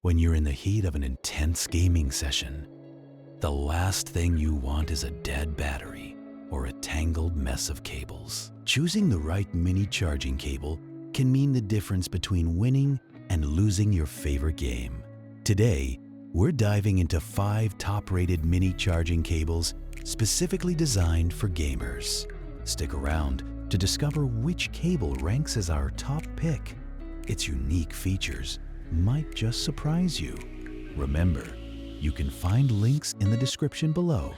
When you're in the heat of an intense gaming session, the last thing you want is a dead battery or a tangled mess of cables. Choosing the right mini charging cable can mean the difference between winning and losing your favorite game. Today, we're diving into 5 top-rated mini charging cables specifically designed for gamers. Stick around to discover which cable ranks as our top pick. Its unique features might just surprise you. Remember, you can find links in the description below.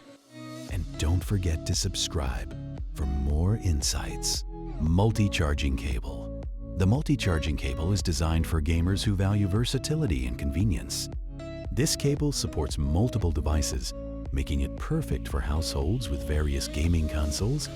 And don't forget to subscribe for more insights. Multi-charging cable. The multi-charging cable is designed for gamers who value versatility and convenience. This cable supports multiple devices, making it perfect for households with various gaming consoles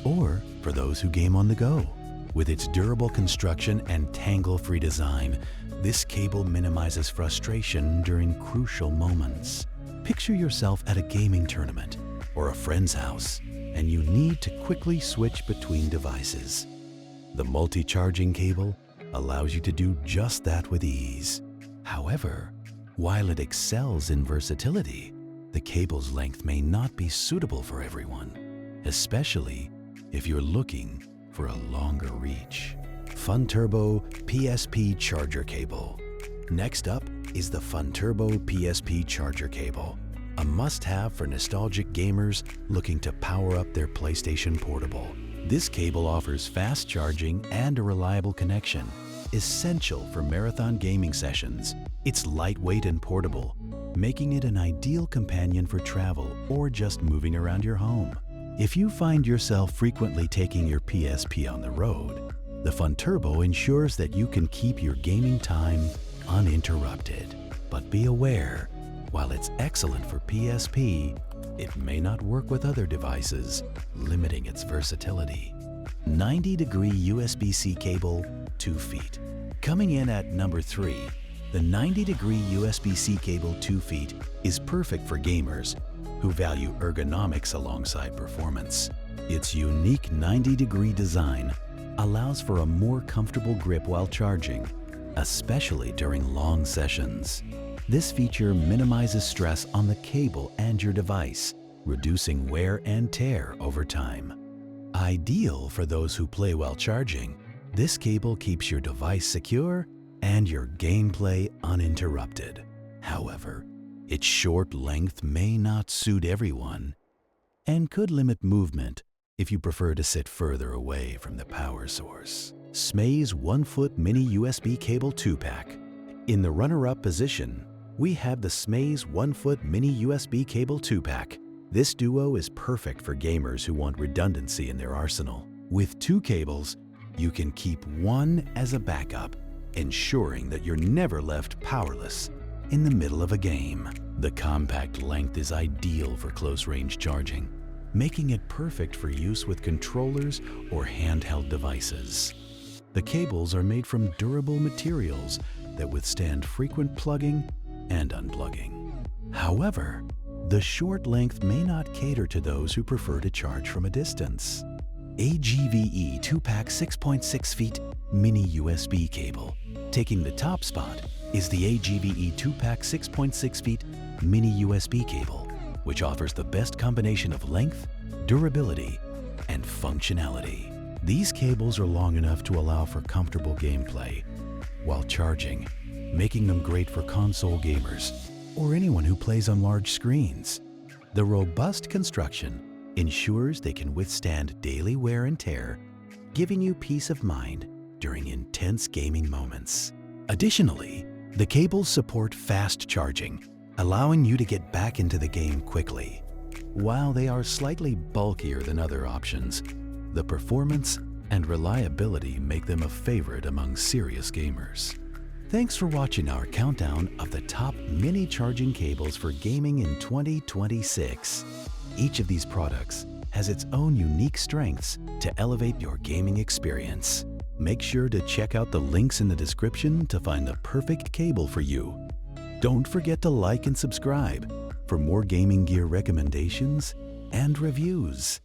or for those who game on the go. With its durable construction and tangle-free design, this cable minimizes frustration during crucial moments. Picture yourself at a gaming tournament or a friend's house, and you need to quickly switch between devices. The multi-charging cable allows you to do just that with ease. However, while it excels in versatility, the cable's length may not be suitable for everyone, especially if you're looking for a longer reach. Funturbo PSP Charger Cable. Next up is the Funturbo PSP Charger Cable, a must-have for nostalgic gamers looking to power up their PlayStation Portable. This cable offers fast charging and a reliable connection, essential for marathon gaming sessions. It's lightweight and portable, making it an ideal companion for travel or just moving around your home. If you find yourself frequently taking your PSP on the road, the Funturbo ensures that you can keep your gaming time uninterrupted. But be aware, while it's excellent for PSP, it may not work with other devices, limiting its versatility. 90-degree USB-C cable, 2 feet. Coming in at number 3, the 90-degree USB-C cable 2 feet is perfect for gamers who value ergonomics alongside performance. Its unique 90-degree design allows for a more comfortable grip while charging, especially during long sessions. This feature minimizes stress on the cable and your device, reducing wear and tear over time. Ideal for those who play while charging, this cable keeps your device secure and your gameplay uninterrupted. However, its short length may not suit everyone and could limit movement if you prefer to sit further away from the power source. Smays 1-foot mini USB cable 2-pack. In the runner-up position, we have the Smays 1-foot mini USB cable 2-pack. This duo is perfect for gamers who want redundancy in their arsenal. With 2 cables, you can keep one as a backup, ensuring that you're never left powerless in the middle of a game. The compact length is ideal for close-range charging, making it perfect for use with controllers or handheld devices. The cables are made from durable materials that withstand frequent plugging and unplugging. However, the short length may not cater to those who prefer to charge from a distance. AGVEE 2-pack 6.6 feet mini USB cable. Taking the top spot is the AGVEE 2-pack 6.6 feet mini USB cable, which offers the best combination of length, durability, and functionality. These cables are long enough to allow for comfortable gameplay while charging, making them great for console gamers or anyone who plays on large screens. The robust construction ensures they can withstand daily wear and tear, giving you peace of mind during intense gaming moments. Additionally, the cables support fast charging, allowing you to get back into the game quickly. While they are slightly bulkier than other options, the performance and reliability make them a favorite among serious gamers. Thanks for watching our countdown of the top mini charging cables for gaming in 2026. Each of these products has its own unique strengths to elevate your gaming experience. Make sure to check out the links in the description to find the perfect cable for you. Don't forget to like and subscribe for more gaming gear recommendations and reviews.